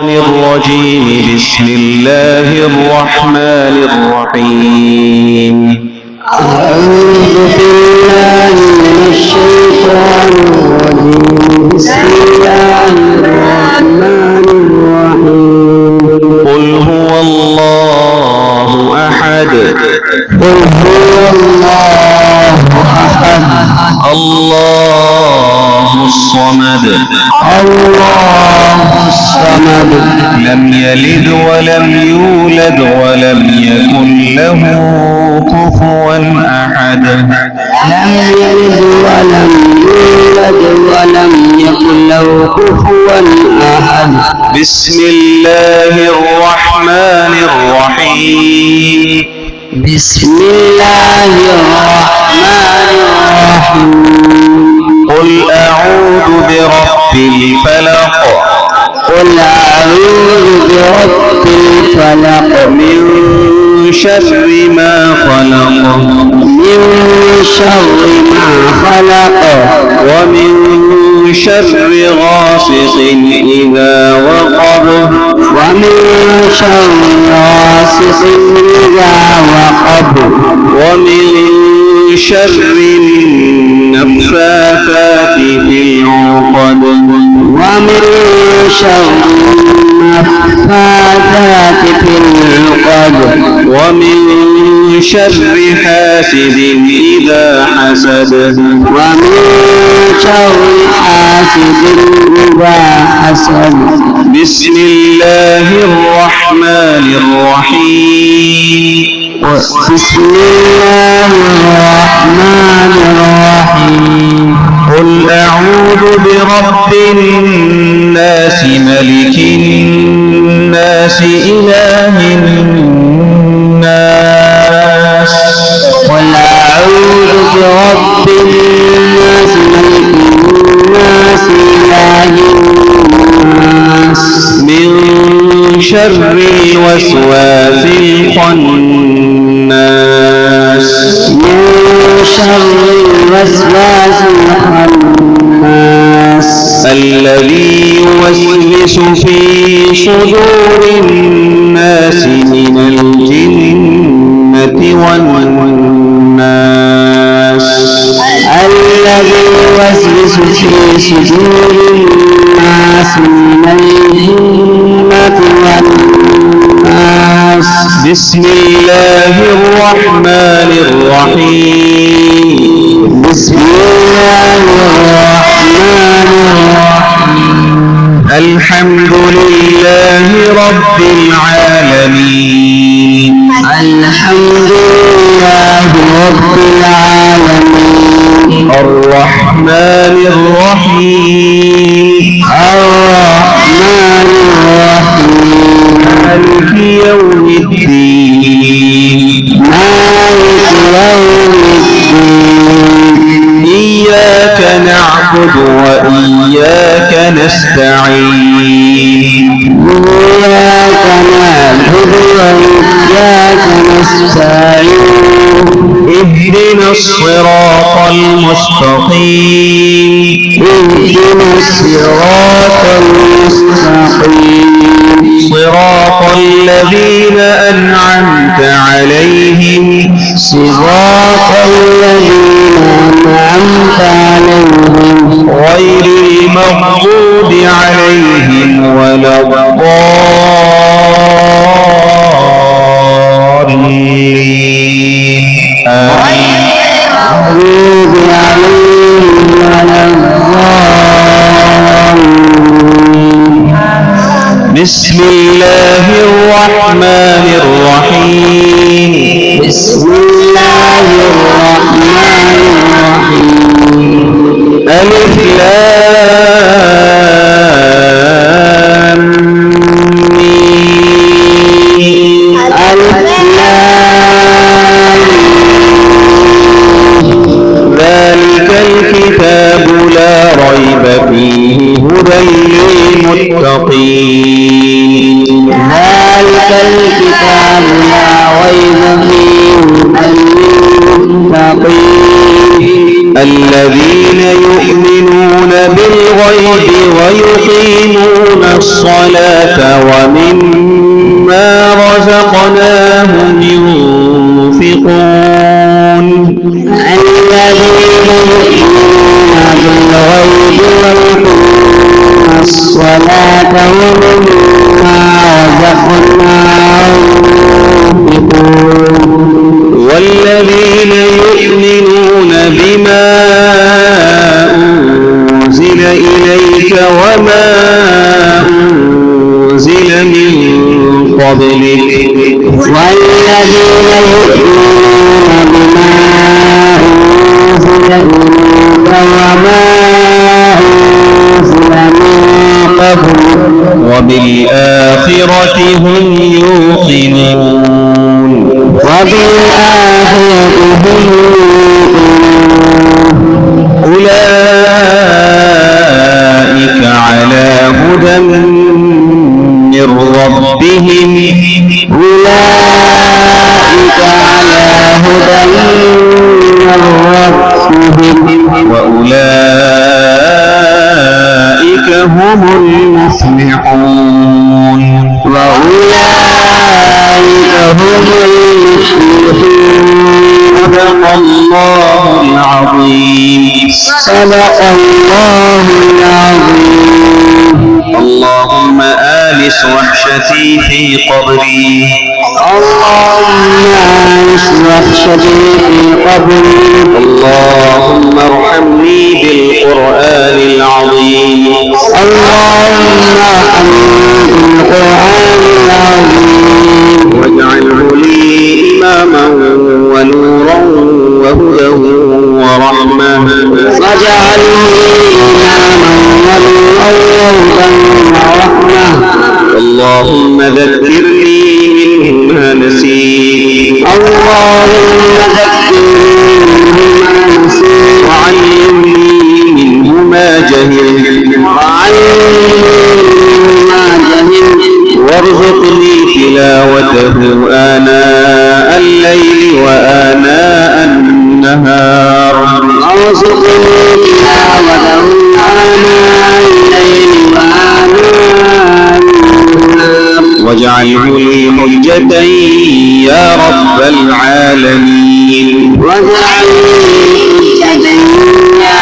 الرجيم. بسم الله الرحمن الرحيم. أعوذ بالله من الشيطان الرجيم. بسم الله الرحمن الرحيم. قل هو الله أحد. قل هو الله أحد. الله الصمد. الله الصمد. لم يلد ولم يولد ولم يكن له كفوا أحد. لم يلد ولم يولد ولم يكن له كفوا أحد. بسم الله الرحمن الرحيم. بسم الله الرحمن الرحيم. قل أعوذ برب الفلق. قل أعوذ برب الفلق. من شر ما خلق. من شر ما خلق. ومن شر غاسق إذا وقب. ومن شر غاسق إذا وقب. ومن شر النفاثات في العقد. ومن شر النفاثات في العقد. ومن شر حاسد إذا حسد. ومن شر حاسد إذا حسد. بسم الله الرحمن الرحيم. بسم الله الرحمن الرحيم. قل أعوذ برب الناس ملك الناس إله الناس. قل أعوذ برب الناس ملك الناس إله الناس. من شر الوسواس الخناس. من شر الوسواس الخناس. الذي يوسوس في صدور الناس من الجنة والناس. الذي يوسوس في صدور الناس من الجنة والناس. بسم الله الرحمن الرحيم. بسم الله الرحمن الرحيم. الحمد لله رب العالمين. الحمد لله رب العالمين. الرحمن الرحيم. الرحمن الرحيم. مالك يوم الدين. مالك يوم الدين. إياك نعبد وإياك نستعين. إياك نعبد وإياك نستعين. اهدنا الصراط المستقيم. اهدنا الصراط المستقيم. صراط الذين أنعمت عليهم. صراط الذين أنعمت عليهم. غير المغضوب عليهم ولا الضالين. آمين. المغضوب عليهم ولا الضالين. بسم الله الرحمن الرحيم. بسم الله الرحمن الرحيم. ألف لام ميم. ألف لام. ذلك الكتاب لا ريب فيه هدى للمتقين. ذلك الكتاب لا ريب فيه هدى للمتقين. الذين يؤمنون بالغيب ويقيمون الصلاة ومما رزقناهم ينفقون. الذين يؤمنون بالغيب ويقيمون الصلاة ومما رزقناهم ينفقون. والذين يؤمنون بما أنزل إليك وما أنزل من قبلك. والذين يؤمنون بما أنزل إليك وما أنزل من قبلك وبالآخرة هم يوقنون. وبالآخرة هم يوقنون. أولئك على هدى من ربهم. أولئك على هدى من ربهم وأولئك هم المفلحون. وأولئك هم المفلحون. صدق الله العظيم. صدق الله العظيم. اللهم آلس وحشتي في قبري. اللهم آنس وحشتي في قبري. اللهم ارحمني بالقرآن العظيم. اللهم ارحمني بالقرآن العظيم. واجعله لي إماما ونورا وهدى ورحمة. واجعلني إماما ونورا وهدى ورحمة. اللهم ذكرني منه ما نسيت. اللهم ذكرني بما نسيت. وعلمني منه ما جهلت. وارزقني تلاوته آناء الليل وآناء النهار. وارزقني تلاوته آناء الليل وآناء النهار. واجعله لي حجة يا رب العالمين. واجعلني حجة يا